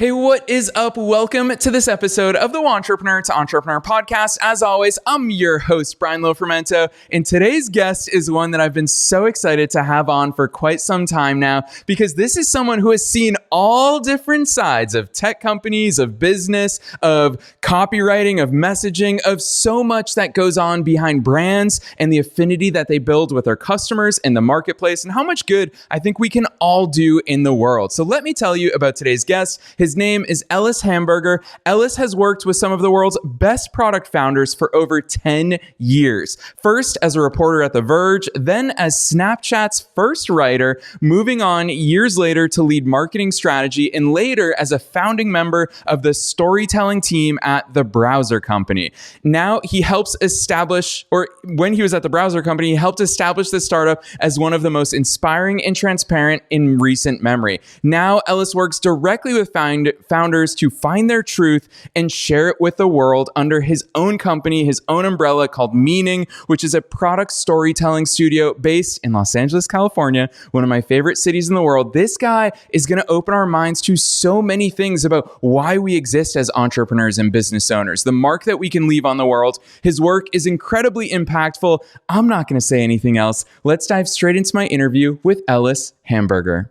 Hey, what is up? Welcome to this episode of the Entrepreneur to Entrepreneur podcast. As always, I'm your host, Brian Lofermento, and today's guest is one that I've been so excited to have on for quite some time now, because this is someone who has seen all different sides of tech companies, of business, of copywriting, of messaging, of so much that goes on behind brands and the affinity that they build with their customers and the marketplace, and how much good I think we can all do in the world. So let me tell you about today's guest. His name is Ellis Hamburger. Ellis has worked with some of the world's best product founders for over 10 years. First as a reporter at The Verge, then as Snapchat's first writer, moving on years later to lead marketing strategy, and later as a founding member of the storytelling team at the Browser Company. Now he helps establish, or when he was at the Browser Company, he helped establish this startup as one of the most inspiring and transparent in recent memory. Now Ellis works directly with founders to find their truth and share it with the world under his own company, his own umbrella called Meaning, which is a product storytelling studio based in Los Angeles, California, one of my favorite cities in the world. This guy is going to open our minds to so many things about why we exist as entrepreneurs and business owners, the mark that we can leave on the world. His work is incredibly impactful. I'm not going to say anything else. Let's dive straight into my interview with Ellis Hamburger.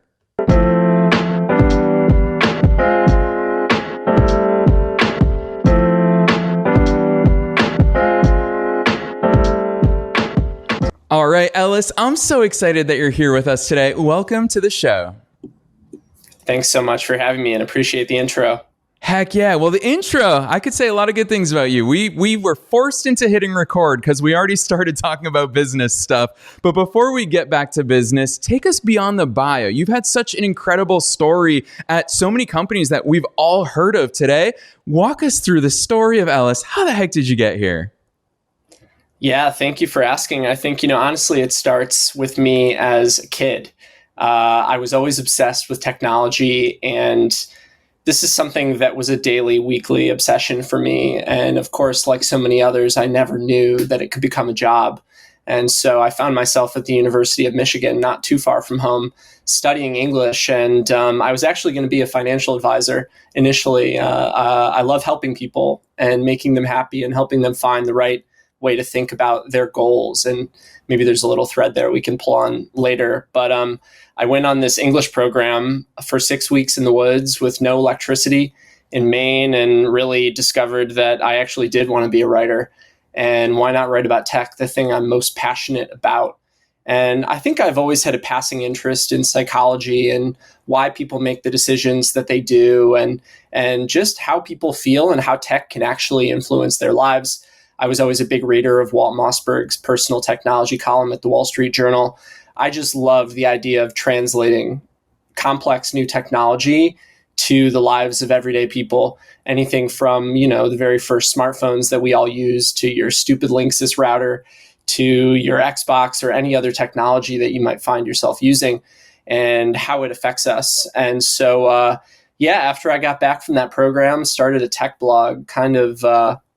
All right, Ellis, I'm so excited that you're here with us today. Welcome to the show. Thanks so much for having me and appreciate the intro. Heck yeah. Well, the intro, I could say a lot of good things about you. We were forced into hitting record because we already started talking about business stuff. But before we get back to business, take us beyond the bio. You've had such an incredible story at so many companies that we've all heard of today. Walk us through the story of Ellis. How the heck did you get here? Yeah, thank you for asking. I think, honestly, it starts with me as a kid. I was always obsessed with technology, and this is something that was a daily, weekly obsession for me. And of course, like so many others, I never knew that it could become a job. And so I found myself at the University of Michigan, not too far from home, studying English. And I was actually going to be a financial advisor initially. I love helping people and making them happy and helping them find the right way to think about their goals. And maybe there's a little thread there we can pull on later. But I went on this English program for 6 weeks in the woods with no electricity in Maine, and really discovered that I actually did want to be a writer. And why not write about tech, the thing I'm most passionate about? And I think I've always had a passing interest in psychology and why people make the decisions that they do, and just how people feel and how tech can actually influence their lives. I was always a big reader of Walt Mossberg's personal technology column at the Wall Street Journal. I just love the idea of translating complex new technology to the lives of everyday people. Anything from, the very first smartphones that we all use, to your stupid Linksys router, to your Xbox or any other technology that you might find yourself using, and how it affects us. And so, after I got back from that program, started a tech blog, kind of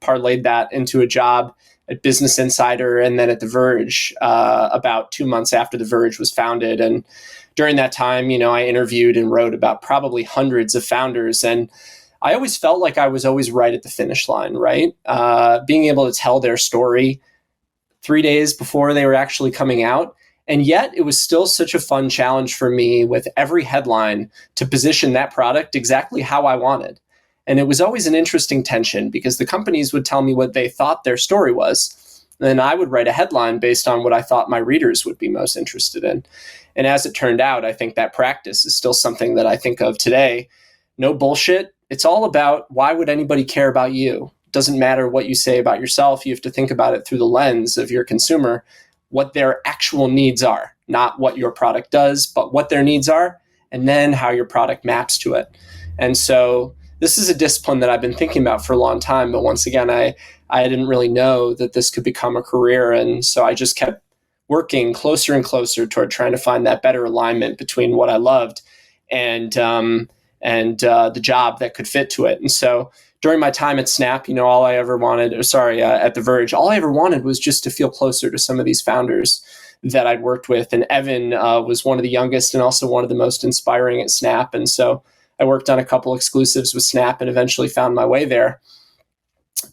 parlayed that into a job at Business Insider and then at The Verge about 2 months after The Verge was founded. And during that time, I interviewed and wrote about probably hundreds of founders. And I always felt like I was always right at the finish line, right? Being able to tell their story 3 days before they were actually coming out. And yet it was still such a fun challenge for me with every headline to position that product exactly how I wanted. And it was always an interesting tension, because the companies would tell me what they thought their story was. Then I would write a headline based on what I thought my readers would be most interested in. And as it turned out, I think that practice is still something that I think of today. No bullshit. It's all about, why would anybody care about you? It doesn't matter what you say about yourself. You have to think about it through the lens of your consumer, what their actual needs are, not what your product does, but what their needs are, and then how your product maps to it. And so this is a discipline that I've been thinking about for a long time. But once again, I didn't really know that this could become a career. And so I just kept working closer and closer toward trying to find that better alignment between what I loved and the job that could fit to it. And so during my time at Snap, at The Verge, all I ever wanted was just to feel closer to some of these founders that I'd worked with. And Evan was one of the youngest and also one of the most inspiring at Snap. And so I worked on a couple exclusives with Snap and eventually found my way there.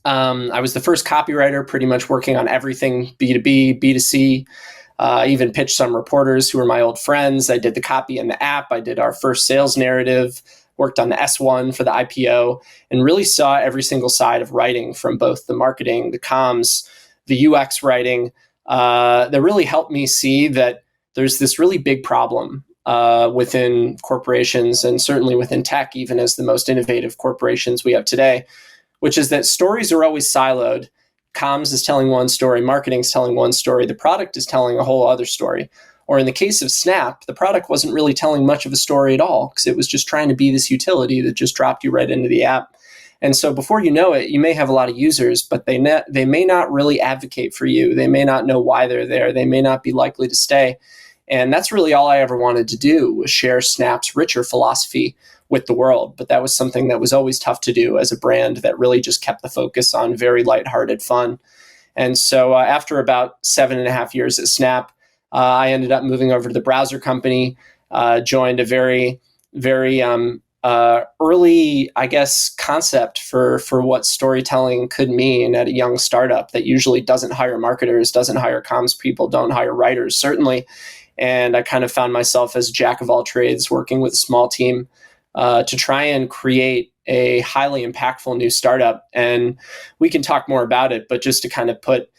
I was the first copywriter, pretty much working on everything B2B, B2C. I even pitched some reporters who were my old friends. I did the copy in the app. I did our first sales narrative, worked on the S1 for the IPO, and really saw every single side of writing, from both the marketing, the comms, the UX writing, that really helped me see that there's this really big problem within corporations, and certainly within tech, even as the most innovative corporations we have today, which is that stories are always siloed. Comms is telling one story, marketing is telling one story, the product is telling a whole other story. Or in the case of Snap, the product wasn't really telling much of a story at all, because it was just trying to be this utility that just dropped you right into the app. And so before you know it, you may have a lot of users, but they may not really advocate for you. They may not know why they're there. They may not be likely to stay. And that's really all I ever wanted to do, was share Snap's richer philosophy with the world. But that was something that was always tough to do as a brand that really just kept the focus on very lighthearted fun. And so after about 7.5 years at Snap, I ended up moving over to the browser company, joined a very, very early, I guess, concept for what storytelling could mean at a young startup that usually doesn't hire marketers, doesn't hire comms people, don't hire writers, certainly. And I kind of found myself as a jack of all trades, working with a small team to try and create a highly impactful new startup. And we can talk more about it, but just to kind of put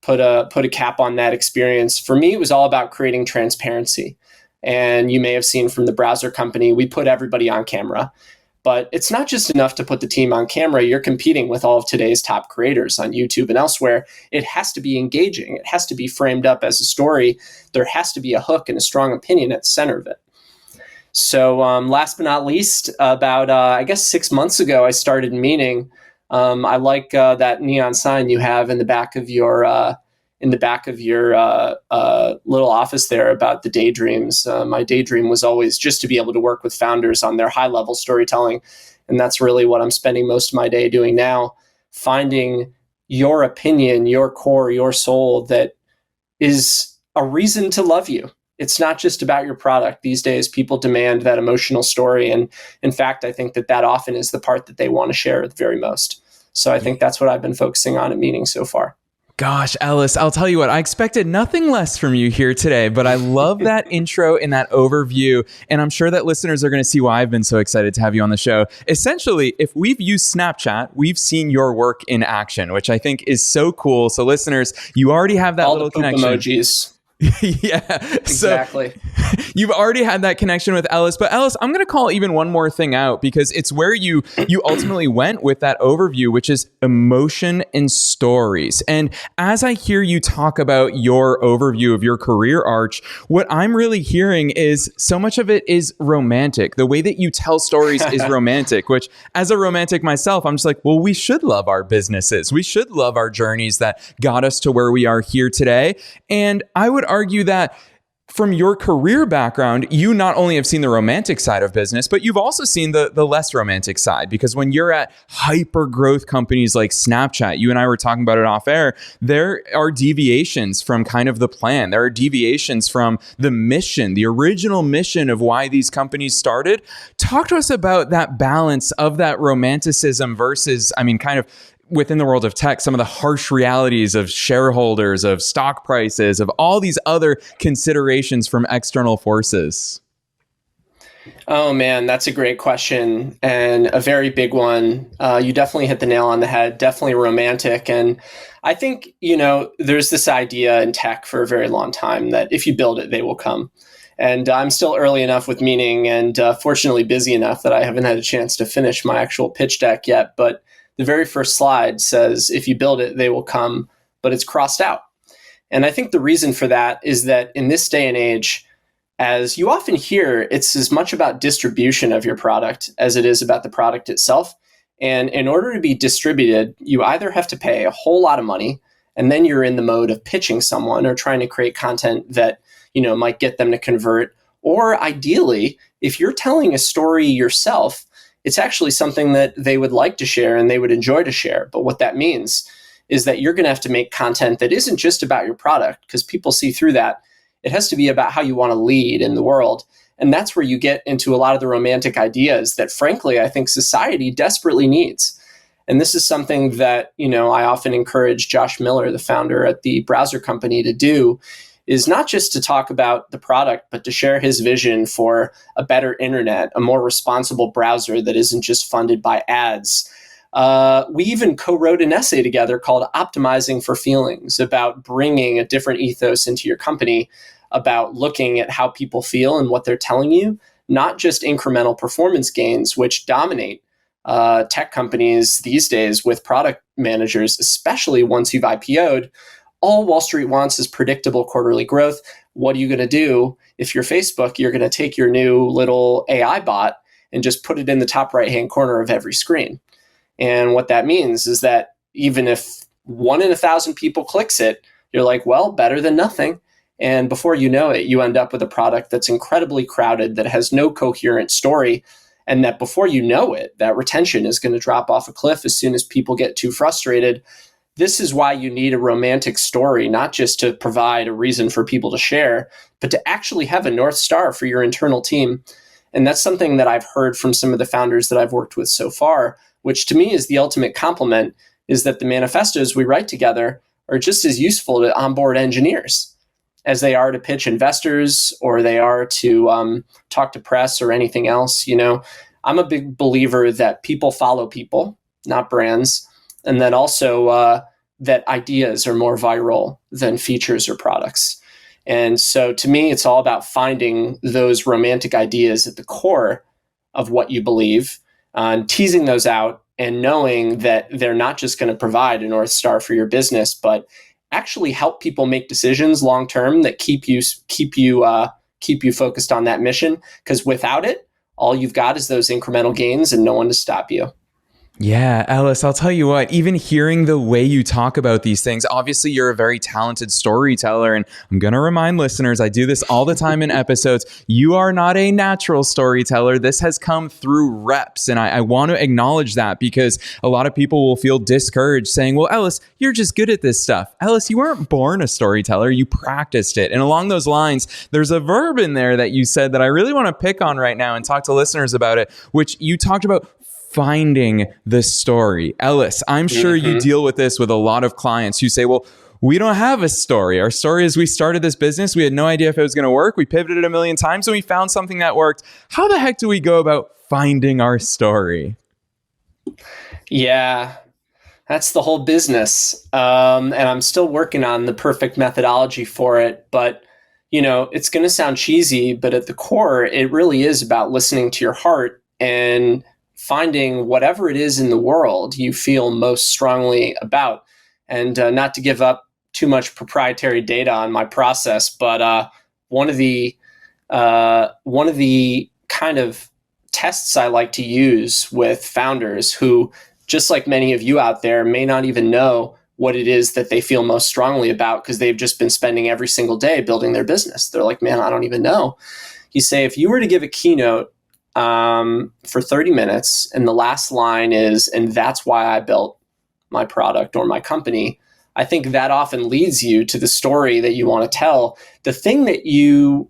a cap on that experience, for me, it was all about creating transparency. And you may have seen from the browser company, we put everybody on camera. But it's not just enough to put the team on camera. You're competing with all of today's top creators on YouTube and elsewhere. It has to be engaging. It has to be framed up as a story. There has to be a hook and a strong opinion at the center of it. So last but not least, about, I guess, 6 months ago, I started meaning. I like that neon sign you have in the back of your little office there about the daydreams. My daydream was always just to be able to work with founders on their high-level storytelling. And that's really what I'm spending most of my day doing now, finding your opinion, your core, your soul that is a reason to love you. It's not just about your product. These days, people demand that emotional story. And in fact, I think that often is the part that they want to share the very most. So I think that's what I've been focusing on at Meaning so far. Gosh, Ellis, I'll tell you what, I expected nothing less from you here today, but I love that intro and that overview. And I'm sure that listeners are going to see why I've been so excited to have you on the show. Essentially, if we've used Snapchat, we've seen your work in action, which I think is so cool. So listeners, you already have that all little the poop connection. Emojis. Yeah, exactly. So you've already had that connection with Ellis, but Ellis, I'm going to call even one more thing out, because it's where you ultimately went with that overview, which is emotion and stories. And as I hear you talk about your overview of your career arch, what I'm really hearing is so much of it is romantic. The way that you tell stories is romantic, which as a romantic myself, I'm just like, well, we should love our businesses. We should love our journeys that got us to where we are here today. And I would argue that from your career background, you not only have seen the romantic side of business, but you've also seen the less romantic side. Because when you're at hyper growth companies like Snapchat, you and I were talking about it off air, there are deviations from kind of the plan. There are deviations from the mission, the original mission of why these companies started. Talk to us about that balance of that romanticism versus, I mean, kind of within the world of tech, some of the harsh realities of shareholders, of stock prices, of all these other considerations from external forces. Oh man, that's a great question and a very big one. You definitely hit the nail on the head, definitely romantic. And I think, there's this idea in tech for a very long time that if you build it, they will come. And I'm still early enough with Meaning and fortunately busy enough that I haven't had a chance to finish my actual pitch deck yet. But the very first slide says, if you build it, they will come, but it's crossed out. And I think the reason for that is that in this day and age, as you often hear, it's as much about distribution of your product as it is about the product itself. And in order to be distributed, you either have to pay a whole lot of money, and then you're in the mode of pitching someone or trying to create content that, might get them to convert. Or ideally, if you're telling a story yourself, it's actually something that they would like to share and they would enjoy to share. But what that means is that you're going to have to make content that isn't just about your product, because people see through that. It has to be about how you want to lead in the world. And that's where you get into a lot of the romantic ideas that, frankly, I think society desperately needs. And this is something that, I often encourage Josh Miller, the founder at the browser company, to do, is not just to talk about the product, but to share his vision for a better internet, a more responsible browser that isn't just funded by ads. We even co-wrote an essay together called Optimizing for Feelings, about bringing a different ethos into your company, about looking at how people feel and what they're telling you, not just incremental performance gains, which dominate tech companies these days with product managers, especially once you've IPO'd. All Wall Street wants is predictable quarterly growth. What are you going to do? If you're Facebook, you're going to take your new little AI bot and just put it in the top right-hand corner of every screen. And what that means is that even if 1 in 1,000 people clicks it, you're like, well, better than nothing. And before you know it, you end up with a product that's incredibly crowded, that has no coherent story, and that before you know it, that retention is going to drop off a cliff as soon as people get too frustrated. This is why you need a romantic story, not just to provide a reason for people to share, but to actually have a North Star for your internal team. And that's something that I've heard from some of the founders that I've worked with so far, which to me is the ultimate compliment, is that the manifestos we write together are just as useful to onboard engineers as they are to pitch investors, or they are to talk to press or anything else. I'm a big believer that people follow people, not brands. And then also that ideas are more viral than features or products. And so to me, it's all about finding those romantic ideas at the core of what you believe, teasing those out, and knowing that they're not just going to provide a North Star for your business, but actually help people make decisions long term that keep you focused on that mission. Because without it, all you've got is those incremental gains and no one to stop you. Yeah, Ellis, I'll tell you what, even hearing the way you talk about these things, obviously you're a very talented storyteller, and I'm going to remind listeners, I do this all the time in episodes, you are not a natural storyteller. This has come through reps, and I want to acknowledge that, because a lot of people will feel discouraged saying, well, Ellis, you're just good at this stuff. Ellis, you weren't born a storyteller, you practiced it. And along those lines, there's a verb in there that you said that I really want to pick on right now and talk to listeners about it, which you talked about finding the story. Ellis, I'm sure you deal with this with a lot of clients who say, well, we don't have a story. Our story is we started this business. We had no idea if it was going to work. We pivoted a million times and we found something that worked. How the heck do we go about finding our story? Yeah, that's the whole business. And I'm still working on the perfect methodology for it. But, it's going to sound cheesy, but at the core, it really is about listening to your heart and finding whatever it is in the world you feel most strongly about. And not to give up too much proprietary data on my process, but one of the kind of tests I like to use with founders who, just like many of you out there, may not even know what it is that they feel most strongly about, because they've just been spending every single day building their business. They're like, man, I don't even know. You say, if you were to give a keynote for 30 minutes, and the last line is, and that's why I built my product or my company, I think that often leads you to the story that you want to tell. The thing that you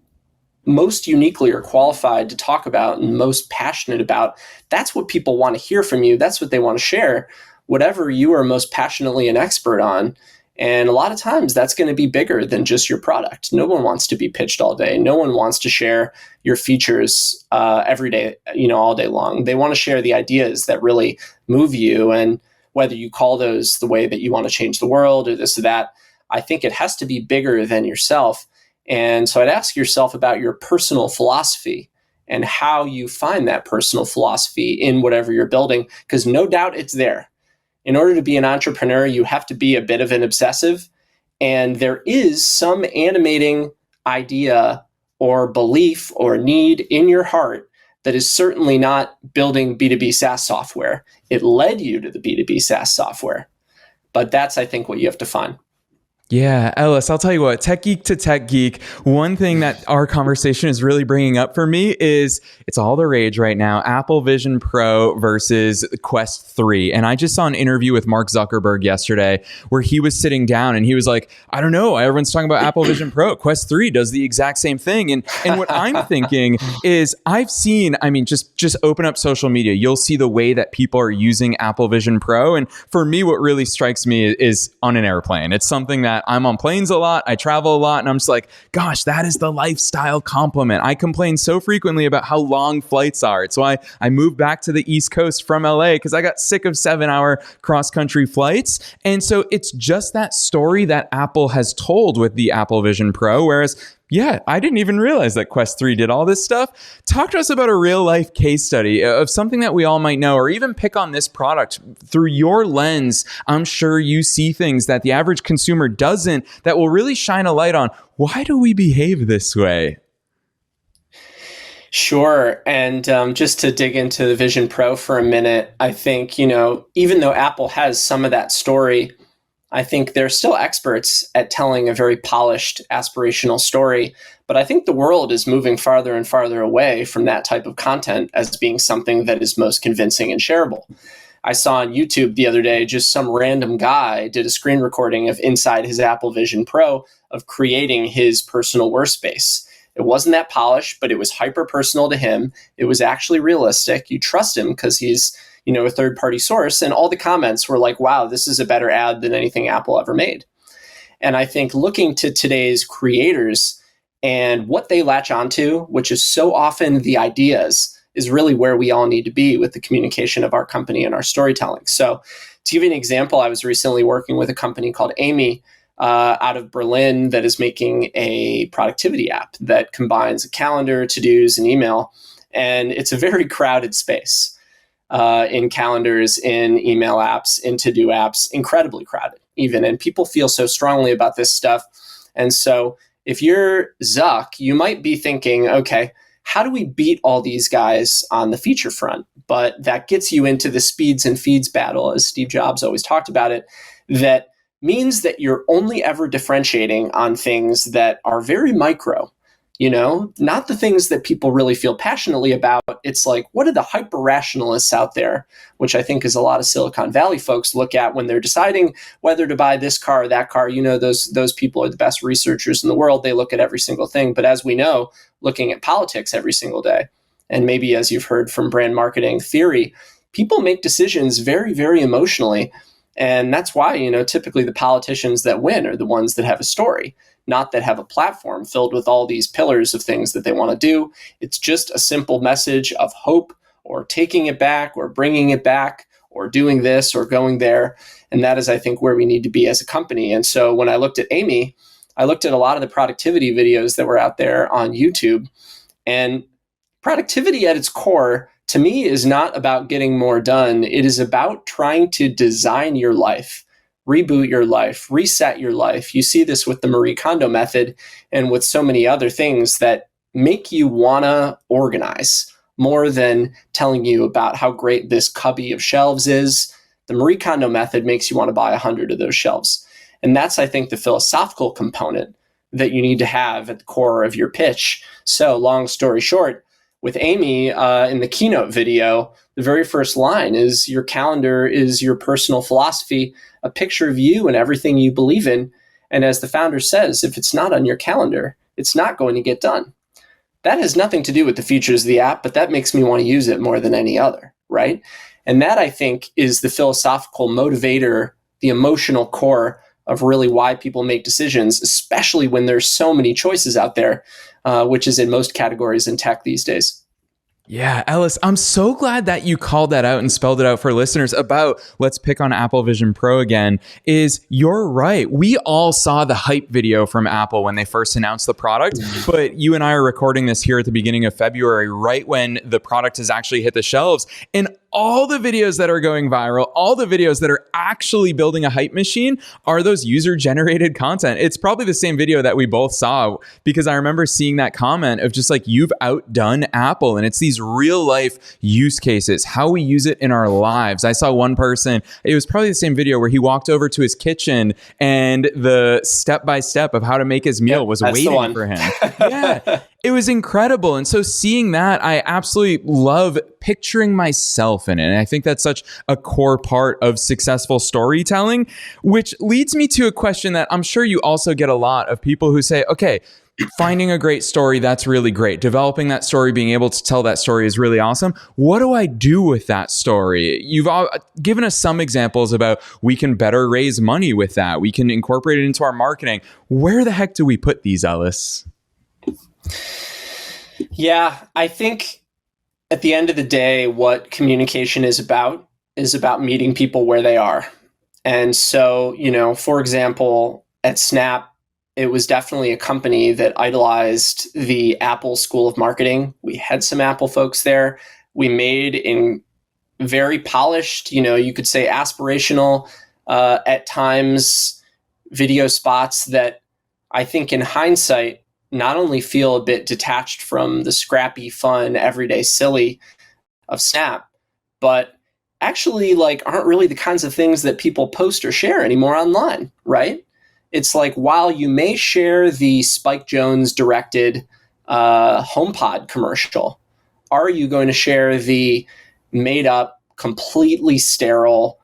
most uniquely are qualified to talk about and most passionate about, that's what people want to hear from you. That's what they want to share, whatever you are most passionately an expert on. And a lot of times that's going to be bigger than just your product. No one wants to be pitched all day. No one wants to share your features every day, all day long. They want to share the ideas that really move you. And whether you call those the way that you want to change the world or this or that, I think it has to be bigger than yourself. And so I'd ask yourself about your personal philosophy and how you find that personal philosophy in whatever you're building, because no doubt it's there. In order to be an entrepreneur, you have to be a bit of an obsessive, and there is some animating idea or belief or need in your heart that is certainly not building B2B SaaS software. It led you to the B2B SaaS software, but that's, I think, what you have to find. Yeah, Ellis, I'll tell you what, tech geek to tech geek, one thing that our conversation is really bringing up for me is it's all the rage right now, Apple Vision Pro versus Quest 3. And I just saw an interview with Mark Zuckerberg yesterday where he was sitting down and he was like, I don't know, everyone's talking about Apple Vision Pro. Quest 3 does the exact same thing. And what I'm thinking is I've seen, I mean, just open up social media. You'll see the way that people are using Apple Vision Pro. And for me, what really strikes me is on an airplane. It's something that I'm on planes a lot, I travel a lot, and I'm just like, gosh, that is the lifestyle complement. I complain so frequently about how long flights are. It's why I moved back to the East Coast from LA because I got sick of 7-hour cross-country flights. And so it's just that story that Apple has told with the Apple Vision Pro, whereas yeah, I didn't even realize that Quest 3 did all this stuff. Talk to us about a real life case study of something that we all might know, or even pick on this product through your lens. I'm sure you see things that the average consumer doesn't that will really shine a light on. Why do we behave this way? Sure. And just to dig into the Vision Pro for a minute, I think, even though Apple has some of that story, I think they're still experts at telling a very polished, aspirational story. But I think the world is moving farther and farther away from that type of content as being something that is most convincing and shareable. I saw on YouTube the other day, just some random guy did a screen recording of inside his Apple Vision Pro of creating his personal workspace. It wasn't that polished, but it was hyper personal to him. It was actually realistic. You trust him because he's a third-party source. And all the comments were like, wow, this is a better ad than anything Apple ever made. And I think looking to today's creators and what they latch onto, which is so often the ideas, is really where we all need to be with the communication of our company and our storytelling. So to give you an example, I was recently working with a company called Amy out of Berlin that is making a productivity app that combines a calendar, to-dos, and email. And it's a very crowded space. In calendars, in email apps, in to-do apps, incredibly crowded even. And people feel so strongly about this stuff. And so if you're Zuck, you might be thinking, okay, how do we beat all these guys on the feature front? But that gets you into the speeds and feeds battle, as Steve Jobs always talked about it. That means that you're only ever differentiating on things that are very micro. Not the things that people really feel passionately about. It's like, what are the hyper rationalists out there, which I think is a lot of Silicon Valley folks look at when they're deciding whether to buy this car or that car. Those people are the best researchers in the world. They look at every single thing. But as we know, looking at politics every single day, and maybe as you've heard from brand marketing theory, people make decisions very, very emotionally. And that's why, typically the politicians that win are the ones that have a story, not that have a platform filled with all these pillars of things that they want to do. It's just a simple message of hope or taking it back or bringing it back or doing this or going there. And that is, I think, where we need to be as a company. And so when I looked at Amy, I looked at a lot of the productivity videos that were out there on YouTube. And productivity at its core, to me, is not about getting more done. It is about trying to design your life, reboot your life, reset your life. You see this with the Marie Kondo method and with so many other things that make you want to organize more than telling you about how great this cubby of shelves is. The Marie Kondo method makes you want to buy 100 of those shelves. And that's, I think, the philosophical component that you need to have at the core of your pitch. So long story short, with Amy in the keynote video, the very first line is, your calendar is your personal philosophy, a picture of you and everything you believe in. And as the founder says, if it's not on your calendar, it's not going to get done. That has nothing to do with the features of the app, but that makes me want to use it more than any other, right? And that, I think, is the philosophical motivator, the emotional core of really why people make decisions, especially when there's so many choices out there, which is in most categories in tech these days. Yeah, Ellis, I'm so glad that you called that out and spelled it out for listeners about, let's pick on Apple Vision Pro again, is you're right. We all saw the hype video from Apple when they first announced the product, but you and I are recording this here at the beginning of February, right when the product has actually hit the shelves. And all the videos that are going viral, all the videos that are actually building a hype machine are those user-generated content. It's probably the same video that we both saw, because I remember seeing that comment of just like, you've outdone Apple. And it's these real life use cases, how we use it in our lives. I saw one person, it was probably the same video, where he walked over to his kitchen and the step-by-step of how to make his meal was waiting for him. Yeah, it was incredible. And so seeing that, I absolutely love picturing myself in it. And I think that's such a core part of successful storytelling, which leads me to a question that I'm sure you also get a lot of people who say, okay, finding a great story, that's really great. Developing that story, being able to tell that story is really awesome. What do I do with that story? You've all given us some examples about we can better raise money with that. We can incorporate it into our marketing. Where the heck do we put these, Ellis? Yeah, I think at the end of the day, what communication is about meeting people where they are. And so, for example, at Snap, it was definitely a company that idolized the Apple School of Marketing. We had some Apple folks there. We made in very polished, you could say aspirational, at times, video spots that I think in hindsight not only feel a bit detached from the scrappy, fun, everyday silly of Snap, but actually aren't really the kinds of things that people post or share anymore online, right? It's like, while you may share the Spike Jonze directed HomePod commercial, are you going to share the made up, completely sterile,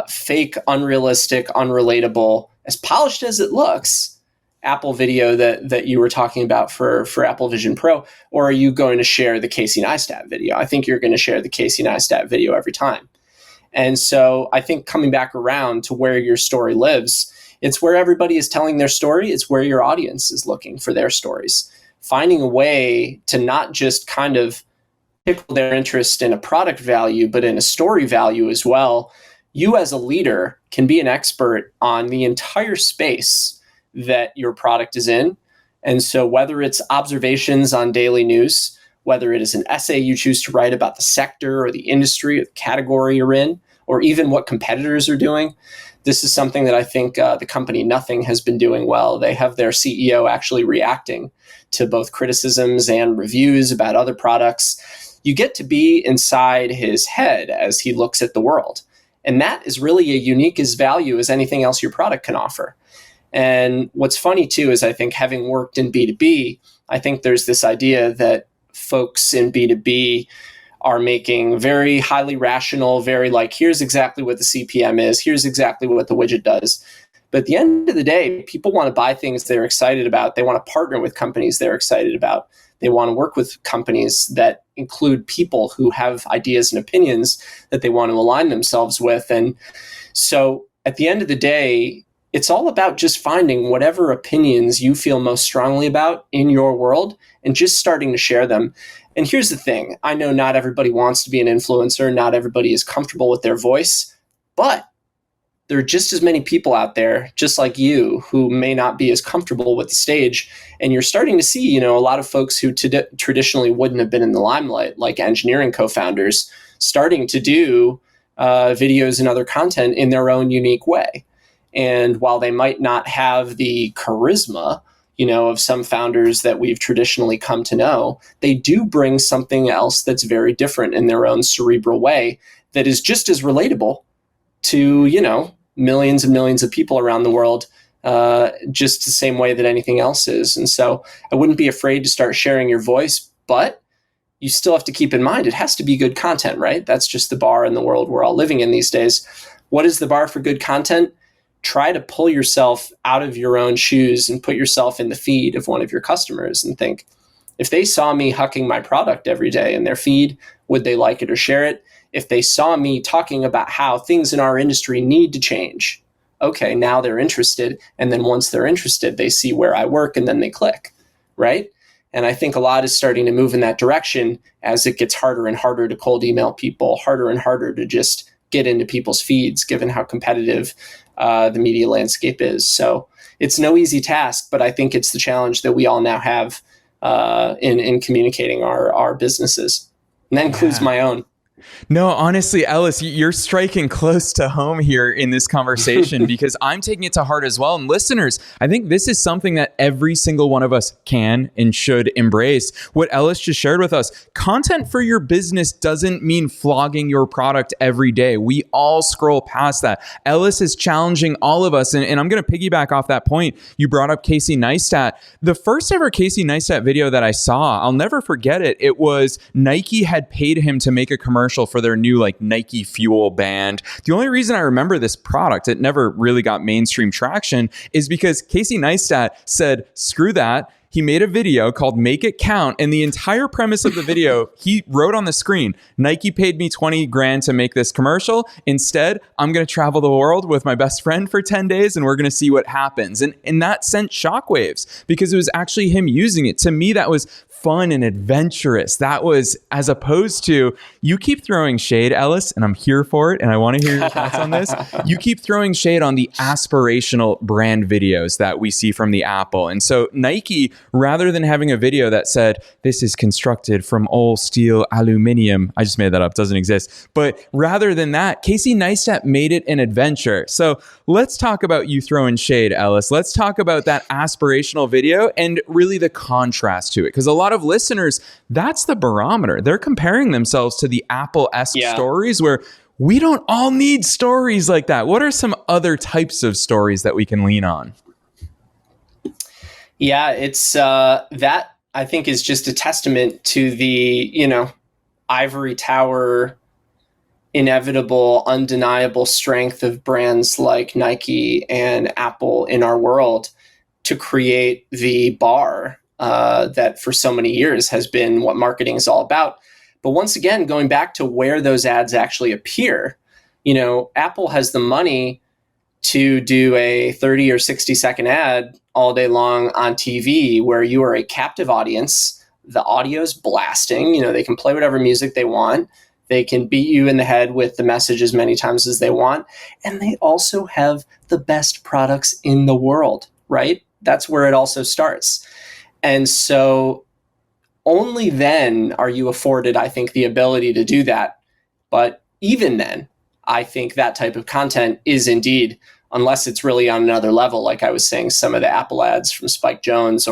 fake, unrealistic, unrelatable, as polished as it looks, Apple video that you were talking about for Apple Vision Pro? Or are you going to share the Casey Neistat video? I think you're going to share the Casey Neistat video every time. And so I think coming back around to where your story lives, it's where everybody is telling their story. It's where your audience is looking for their stories. Finding a way to not just kind of tickle their interest in a product value, but in a story value as well. You as a leader can be an expert on the entire space that your product is in. And so whether it's observations on daily news, whether it is an essay you choose to write about the sector or the industry or the category you're in, or even what competitors are doing, this is something that I think the company Nothing has been doing well. They have their CEO actually reacting to both criticisms and reviews about other products. You get to be inside his head as he looks at the world. And that is really a unique as value as anything else your product can offer. And what's funny too is I think, having worked in B2B, I think there's this idea that folks in B2B are making very highly rational, very here's exactly what the CPM is, here's exactly what the widget does. But at the end of the day, people want to buy things they're excited about. They want to partner with companies they're excited about. They want to work with companies that include people who have ideas and opinions that they want to align themselves with. And so at the end of the day, it's all about just finding whatever opinions you feel most strongly about in your world and just starting to share them. And here's the thing. I know not everybody wants to be an influencer. Not everybody is comfortable with their voice, but there are just as many people out there, just like you, who may not be as comfortable with the stage. And you're starting to see, a lot of folks who traditionally wouldn't have been in the limelight, like engineering co-founders, starting to do videos and other content in their own unique way. And while they might not have the charisma, of some founders that we've traditionally come to know, they do bring something else that's very different in their own cerebral way that is just as relatable to, millions and millions of people around the world, just the same way that anything else is. And so I wouldn't be afraid to start sharing your voice, but you still have to keep in mind, it has to be good content, right? That's just the bar in the world we're all living in these days. What is the bar for good content? Try to pull yourself out of your own shoes and put yourself in the feed of one of your customers and think, if they saw me hucking my product every day in their feed, would they like it or share it? If they saw me talking about how things in our industry need to change, okay, now they're interested. And then once they're interested, they see where I work and then they click, right? And I think a lot is starting to move in that direction as it gets harder and harder to cold email people, harder and harder to just get into people's feeds, given how competitive the media landscape is. So it's no easy task, but I think it's the challenge that we all now have in communicating our businesses. And that includes my own. No, honestly, Ellis, you're striking close to home here in this conversation because I'm taking it to heart as well. And listeners, I think this is something that every single one of us can and should embrace. What Ellis just shared with us, content for your business doesn't mean flogging your product every day. We all scroll past that. Ellis is challenging all of us. And I'm going to piggyback off that point. You brought up Casey Neistat. The first ever Casey Neistat video that I saw, I'll never forget it. It was Nike had paid him to make a commercial for their new like Nike Fuel band. The only reason I remember this product, it never really got mainstream traction, is because Casey Neistat said, screw that. He made a video called Make It Count. And the entire premise of the video, he wrote on the screen, Nike paid me 20 grand to make this commercial. Instead, I'm going to travel the world with my best friend for 10 days and we're going to see what happens. And that sent shockwaves because it was actually him using it. To me, that was fun and adventurous. That was as opposed to, you keep throwing shade, Ellis, and I'm here for it. And I want to hear your thoughts on this. You keep throwing shade on the aspirational brand videos that we see from the Apple. And so Nike, rather than having a video that said, this is constructed from all steel aluminum, I just made that up, doesn't exist. But rather than that, Casey Neistat made it an adventure. So let's talk about you throwing shade, Ellis. Let's talk about that aspirational video and really the contrast to it. Because a lot of listeners, that's the barometer. They're comparing themselves to the Apple-esque stories where we don't all need stories like that. What are some other types of stories that we can lean on? Yeah, it's that I think is just a testament to the, ivory tower, inevitable, undeniable strength of brands like Nike and Apple in our world to create the bar that for so many years has been what marketing is all about. But once again, going back to where those ads actually appear, Apple has the money to do a 30 or 60-second ad all day long on TV where you are a captive audience. The audio's blasting. They can play whatever music they want. They can beat you in the head with the message as many times as they want. And they also have the best products in the world, right? That's where it also starts. And so only then are you afforded, I think, the ability to do that. But even then, I think that type of content is indeed, unless it's really on another level, like I was saying, some of the Apple ads from Spike Jonze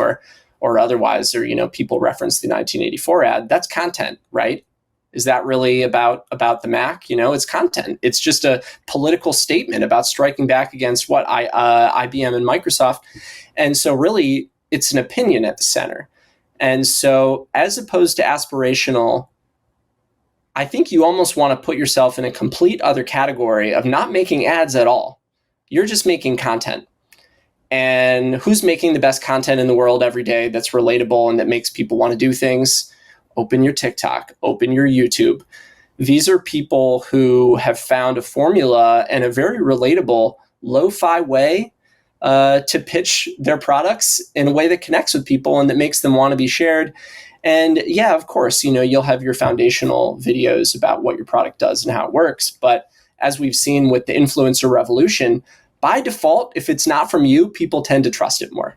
or otherwise, or, people reference the 1984 ad, that's content, right? Is that really about the Mac? It's content. It's just a political statement about striking back against what IBM and Microsoft. And so really, it's an opinion at the center. And so as opposed to aspirational, I think you almost want to put yourself in a complete other category of not making ads at all. You're just making content. And who's making the best content in the world every day that's relatable and that makes people want to do things? Open your TikTok, open your YouTube. These are people who have found a formula and a very relatable lo-fi way to pitch their products in a way that connects with people and that makes them want to be shared. And yeah, of course, you'll have your foundational videos about what your product does and how it works. But as we've seen with the influencer revolution, by default, if it's not from you, people tend to trust it more.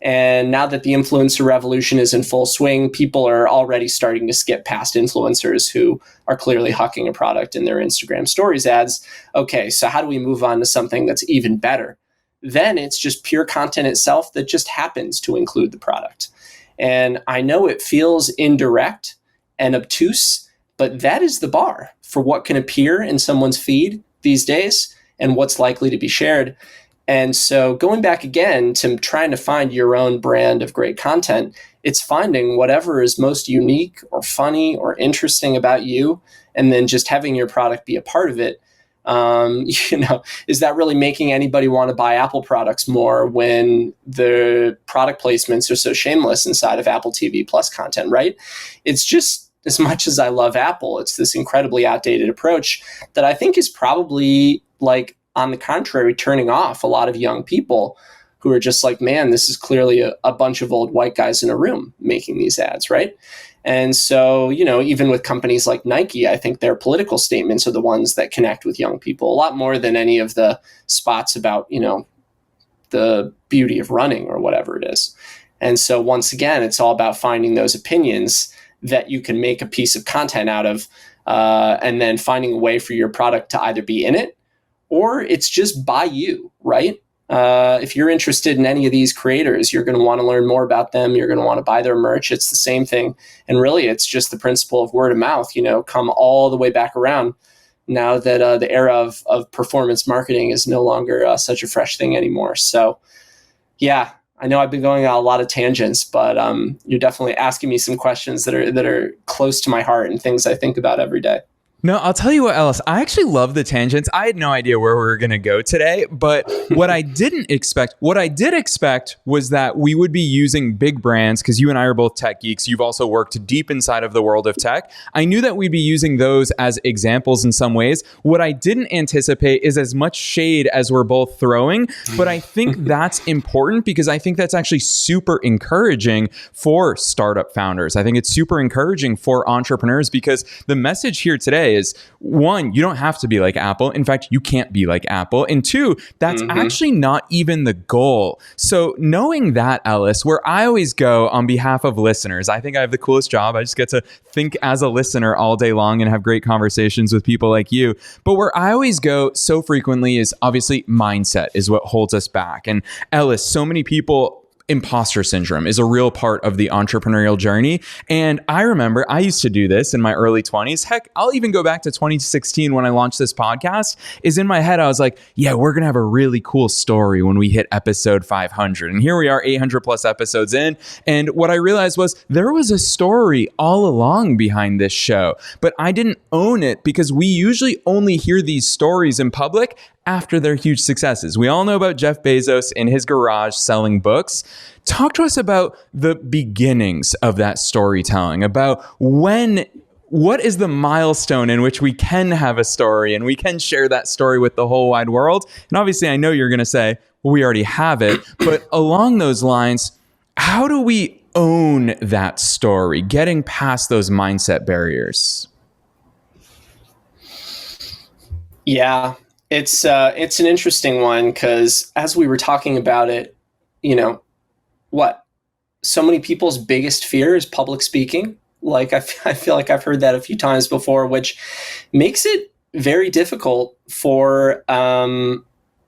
And now that the influencer revolution is in full swing, people are already starting to skip past influencers who are clearly hucking a product in their Instagram stories ads. Okay, so how do we move on to something that's even better? Then it's just pure content itself that just happens to include the product. And I know it feels indirect and obtuse, but that is the bar for what can appear in someone's feed these days and what's likely to be shared. And so going back again to trying to find your own brand of great content, it's finding whatever is most unique or funny or interesting about you, and then just having your product be a part of it. Is that really making anybody want to buy Apple products more when the product placements are so shameless inside of Apple TV Plus content, right? It's just, as much as I love Apple, it's this incredibly outdated approach that I think is probably, like, on the contrary, turning off a lot of young people who are just like, man, this is clearly a bunch of old white guys in a room making these ads, right? And so, even with companies like Nike, I think their political statements are the ones that connect with young people a lot more than any of the spots about, the beauty of running or whatever it is. And so once again, it's all about finding those opinions that you can make a piece of content out of. and then finding a way for your product to either be in it or it's just by you, right? If you're interested in any of these creators, you're going to want to learn more about them. You're going to want to buy their merch. It's the same thing. And really, it's just the principle of word of mouth, come all the way back around now that the era of performance marketing is no longer such a fresh thing anymore. So, yeah, I know I've been going on a lot of tangents, but you're definitely asking me some questions that are close to my heart and things I think about every day. No, I'll tell you what, Ellis, I actually love the tangents. I had no idea where we were going to go today, but what I did expect was that we would be using big brands, because you and I are both tech geeks. You've also worked deep inside of the world of tech. I knew that we'd be using those as examples in some ways. What I didn't anticipate is as much shade as we're both throwing, but I think that's important because I think that's actually super encouraging for startup founders. I think it's super encouraging for entrepreneurs because the message here today is, one, you don't have to be like Apple. In fact, you can't be like Apple. And two, that's actually not even the goal. So knowing that, Ellis, where I always go on behalf of listeners, I think I have the coolest job. I just get to think as a listener all day long and have great conversations with people like you. But where I always go so frequently is obviously mindset is what holds us back. And Ellis, so many people, imposter syndrome is a real part of the entrepreneurial journey. And I remember I used to do this in my early 20s. Heck, I'll even go back to 2016 when I launched this podcast. Is in my head, I was like, yeah, we're going to have a really cool story when we hit episode 500. And here we are 800 plus episodes in. And what I realized was there was a story all along behind this show, but I didn't own it because we usually only hear these stories in public after their huge successes. We all know about Jeff Bezos in his garage selling books. Talk to us about the beginnings of that storytelling, about what is the milestone in which we can have a story and we can share that story with the whole wide world. And obviously, I know you're going to say, well, we already have it. But along those lines, how do we own that story, getting past those mindset barriers? Yeah. It's an interesting one because as we were talking about it, so many people's biggest fear is public speaking. Like I feel like I've heard that a few times before, which makes it very difficult for a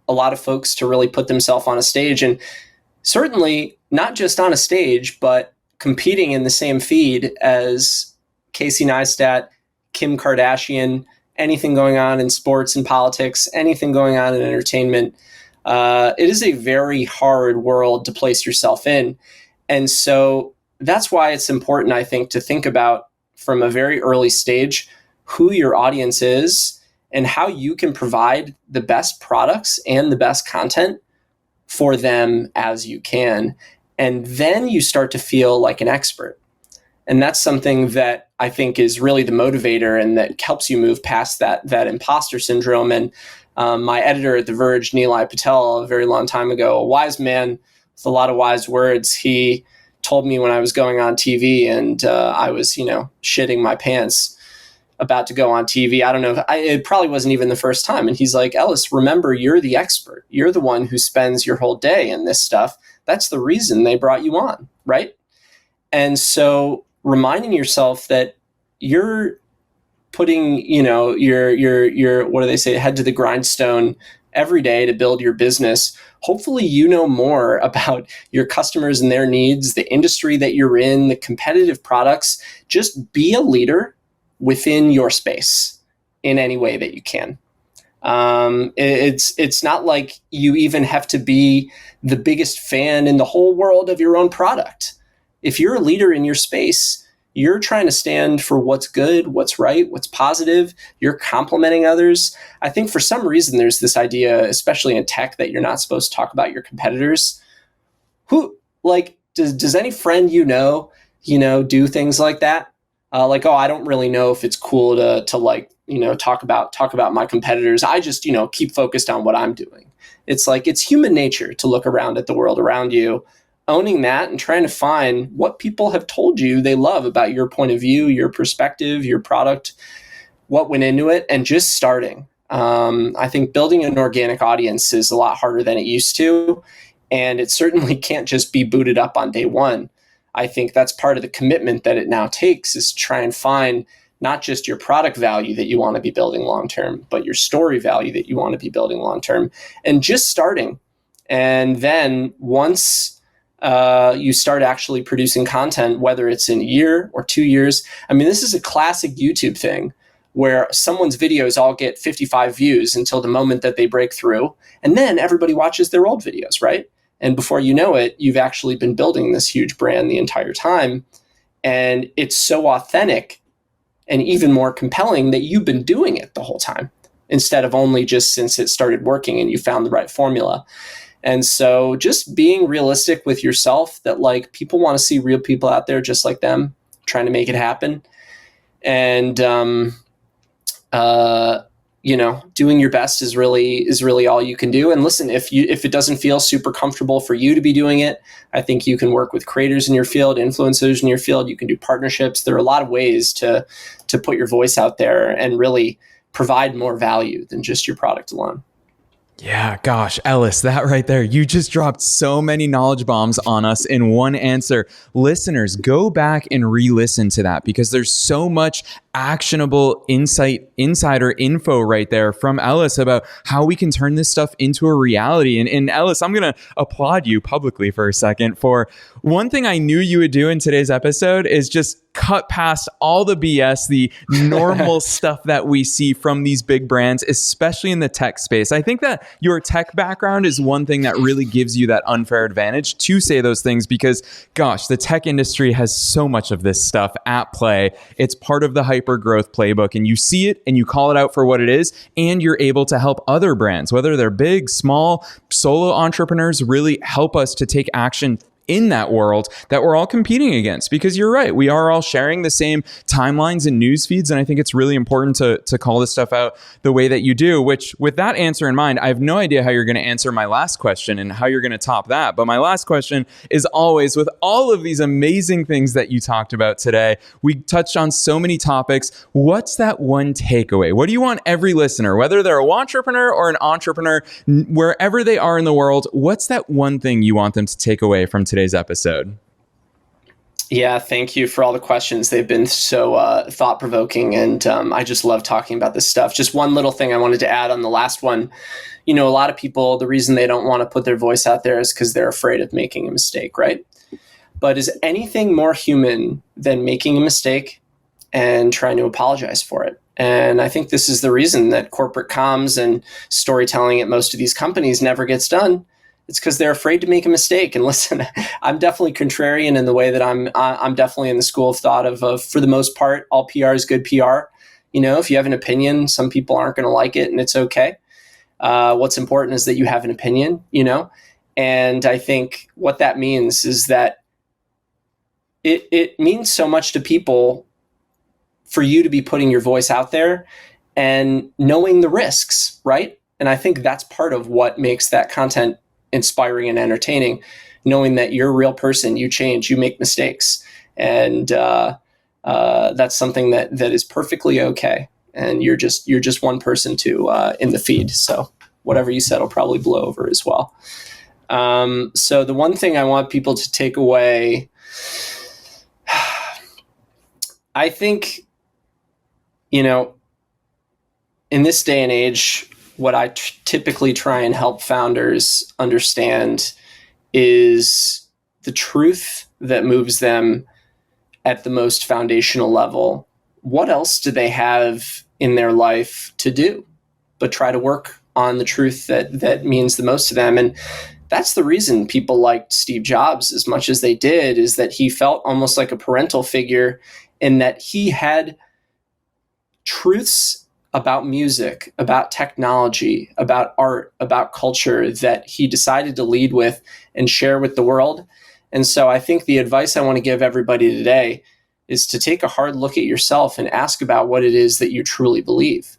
lot of folks to really put themselves on a stage, and certainly not just on a stage, but competing in the same feed as Casey Neistat, Kim Kardashian, anything going on in sports and politics, anything going on in entertainment. It is a very hard world to place yourself in. And so that's why it's important, I think, to think about from a very early stage who your audience is and how you can provide the best products and the best content for them as you can. And then you start to feel like an expert. And that's something that I think is really the motivator and that helps you move past that imposter syndrome. And my editor at The Verge, Nilay Patel, a very long time ago, a wise man with a lot of wise words, he told me when I was going on TV and I was, shitting my pants about to go on TV. I don't know. It probably wasn't even the first time. And he's like, Ellis, remember, you're the expert. You're the one who spends your whole day in this stuff. That's the reason they brought you on, right? And so reminding yourself that you're putting, your what do they say, head to the grindstone every day to build your business. Hopefully, you know more about your customers and their needs, the industry that you're in, the competitive products. Just be a leader within your space in any way that you can. It's not like you even have to be the biggest fan in the whole world of your own product. If you're a leader in your space, you're trying to stand for what's good, what's right, what's positive. You're complimenting others. I think for some reason there's this idea, especially in tech, that you're not supposed to talk about your competitors. Does any friend do things like that? I don't really know if it's cool to talk about my competitors. I just, keep focused on what I'm doing. It's like, it's human nature to look around at the world around you, owning that and trying to find what people have told you they love about your point of view, your perspective, your product, what went into it, and just starting. I think building an organic audience is a lot harder than it used to, and it certainly can't just be booted up on day one. I think that's part of the commitment that it now takes, is to try and find not just your product value that you want to be building long-term, but your story value that you want to be building long-term, and just starting. And then once you start actually producing content, whether it's in a year or 2 years, I mean, this is a classic YouTube thing where someone's videos all get 55 views until the moment that they break through. And then everybody watches their old videos, right? And before you know it, you've actually been building this huge brand the entire time. And it's so authentic and even more compelling that you've been doing it the whole time, instead of only just since it started working and you found the right formula. And so just being realistic with yourself that like people want to see real people out there just like them trying to make it happen. And, doing your best is really all you can do. And listen, if it doesn't feel super comfortable for you to be doing it, I think you can work with creators in your field, influencers in your field. You can do partnerships. There are a lot of ways to put your voice out there and really provide more value than just your product alone. Yeah, gosh, Ellis, that right there, you just dropped so many knowledge bombs on us in one answer. Listeners, go back and re-listen to that because there's so much actionable insider info right there from Ellis about how we can turn this stuff into a reality. And Ellis, I'm going to applaud you publicly for a second for one thing I knew you would do in today's episode is just cut past all the BS, the normal stuff that we see from these big brands, especially in the tech space. I think that your tech background is one thing that really gives you that unfair advantage to say those things because, gosh, the tech industry has so much of this stuff at play. It's part of the hyper growth playbook, and you see it and you call it out for what it is, and you're able to help other brands, whether they're big, small, solo entrepreneurs, really help us to take action in that world that we're all competing against. Because you're right, we are all sharing the same timelines and news feeds, and I think it's really important to call this stuff out the way that you do, which with that answer in mind, I have no idea how you're going to answer my last question and how you're going to top that. But my last question is always, with all of these amazing things that you talked about today, we touched on so many topics. What's that one takeaway? What do you want every listener, whether they're a entrepreneur or an entrepreneur, wherever they are in the world, what's that one thing you want them to take away from today's episode? Yeah, thank you for all the questions. They've been so thought-provoking, and I just love talking about this stuff. Just one little thing I wanted to add on the last one. You know, a lot of people, the reason they don't want to put their voice out there is because they're afraid of making a mistake, right? But is anything more human than making a mistake and trying to apologize for it? And I think this is the reason that corporate comms and storytelling at most of these companies never gets done. It's because they're afraid to make a mistake. And listen, I'm definitely contrarian in the way that I'm definitely in the school of thought of for the most part, all PR is good PR. You know, if you have an opinion, some people aren't going to like it, and it's okay. What's important is that you have an opinion, you know? And I think what that means is that it means so much to people for you to be putting your voice out there and knowing the risks, right? And I think that's part of what makes that content inspiring and entertaining, knowing that you're a real person, you change, you make mistakes. And that's something that is perfectly okay. And you're just one person in the feed. So whatever you said will probably blow over as well. So the one thing I want people to take away, I think, you know, in this day and age, what I typically try and help founders understand is the truth that moves them at the most foundational level. What else do they have in their life to do but try to work on the truth that means the most to them? And that's the reason people liked Steve Jobs as much as they did, is that he felt almost like a parental figure in that he had truths about music, about technology, about art, about culture that he decided to lead with and share with the world. And so I think the advice I want to give everybody today is to take a hard look at yourself and ask about what it is that you truly believe.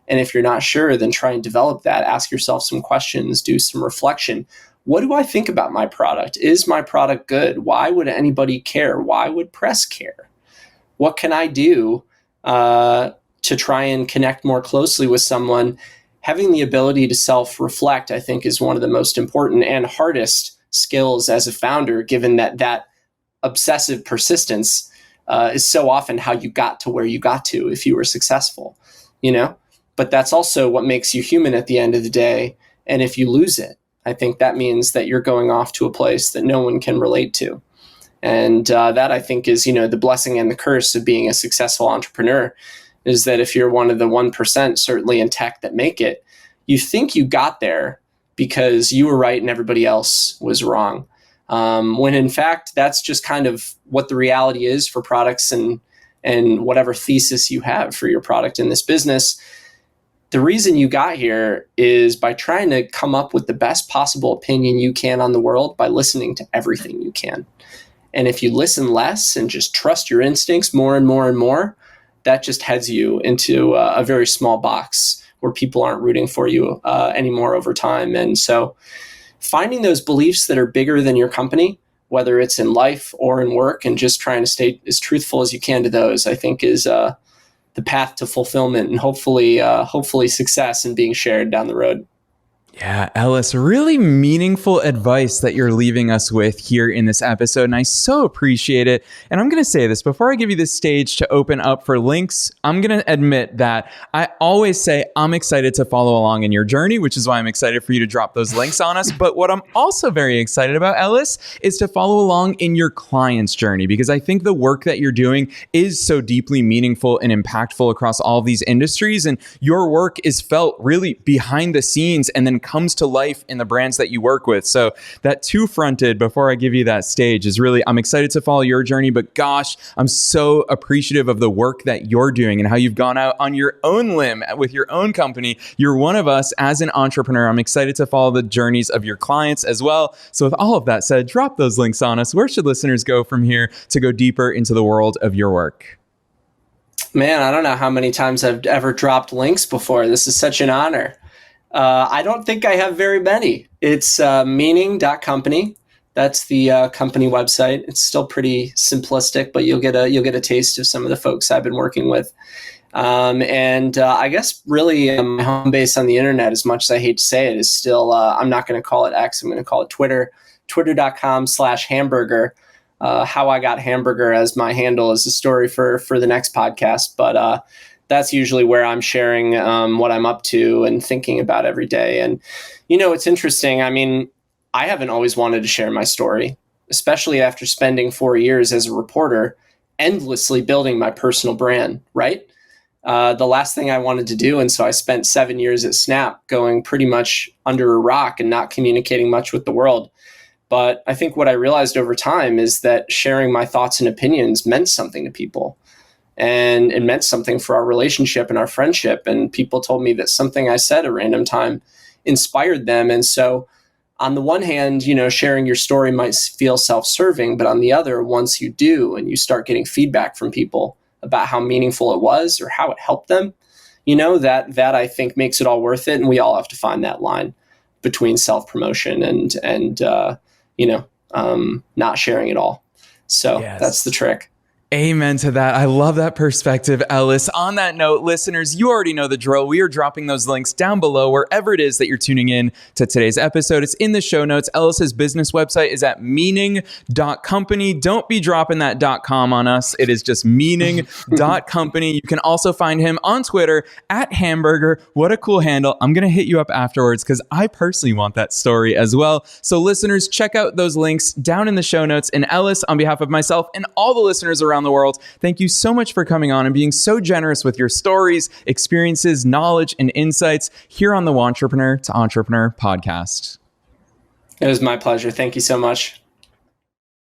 And if you're not sure, then try and develop that. Ask yourself some questions, do some reflection. What do I think about my product? Is my product good? Why would anybody care? Why would press care? What can I do to try and connect more closely with someone? Having the ability to self-reflect, I think, is one of the most important and hardest skills as a founder, given that obsessive persistence is so often how you got to where you got to if you were successful, you know? But that's also what makes you human at the end of the day. And if you lose it, I think that means that you're going off to a place that no one can relate to. And that, I think, is, the blessing and the curse of being a successful entrepreneur, is that if you're one of the 1%, certainly in tech, that make it, you think you got there because you were right and everybody else was wrong. When in fact, that's just kind of what the reality is for products and whatever thesis you have for your product in this business. The reason you got here is by trying to come up with the best possible opinion you can on the world by listening to everything you can. And if you listen less and just trust your instincts more and more and more, that just heads you into a very small box where people aren't rooting for you anymore over time. And so finding those beliefs that are bigger than your company, whether it's in life or in work, and just trying to stay as truthful as you can to those, I think is the path to fulfillment and hopefully success and being shared down the road. Yeah, Ellis, really meaningful advice that you're leaving us with here in this episode, and I so appreciate it. And I'm going to say this, before I give you the stage to open up for links, I'm going to admit that I always say I'm excited to follow along in your journey, which is why I'm excited for you to drop those links on us. But what I'm also very excited about, Ellis, is to follow along in your client's journey, because I think the work that you're doing is so deeply meaningful and impactful across all of these industries. And your work is felt really behind the scenes and then comes to life in the brands that you work with. So that two-fronted, before I give you that stage, is really, I'm excited to follow your journey, but gosh, I'm so appreciative of the work that you're doing and how you've gone out on your own limb with your own company. You're one of us as an entrepreneur. I'm excited to follow the journeys of your clients as well. So with all of that said, drop those links on us. Where should listeners go from here to go deeper into the world of your work? Man, I don't know how many times I've ever dropped links before. This is such an honor. I don't think I have very many. It's meaning.company. That's the company website. It's still pretty simplistic, but you'll get a taste of some of the folks I've been working with. And I guess really my home base on the internet, as much as I hate to say it, is still, I'm not going to call it X. I'm going to call it Twitter, twitter.com/Hamburger. How I got Hamburger as my handle is a story for the next podcast. But that's usually where I'm sharing what I'm up to and thinking about every day. And, it's interesting. I mean, I haven't always wanted to share my story, especially after spending 4 years as a reporter, endlessly building my personal brand, right? The last thing I wanted to do. And so I spent 7 years at Snap going pretty much under a rock and not communicating much with the world. But I think what I realized over time is that sharing my thoughts and opinions meant something to people. And it meant something for our relationship and our friendship. And people told me that something I said at a random time inspired them. And so on the one hand, sharing your story might feel self-serving, but on the other, once you do and you start getting feedback from people about how meaningful it was or how it helped them, that I think makes it all worth it. And we all have to find that line between self-promotion and not sharing it all. So yes. That's the trick. Amen to that. I love that perspective, Ellis. On that note, listeners, you already know the drill. We are dropping those links down below wherever it is that you're tuning in to today's episode. It's in the show notes. Ellis's business website is at meaning.company. Don't be dropping that .com on us. It is just meaning.company. You can also find him on Twitter at Hamburger. What a cool handle. I'm going to hit you up afterwards because I personally want that story as well. So listeners, check out those links down in the show notes. And Ellis, on behalf of myself and all the listeners around the world, thank you so much for coming on and being so generous with your stories, experiences, knowledge, and insights here on the Wantrepreneur to Entrepreneur podcast. It was my pleasure. Thank you so much.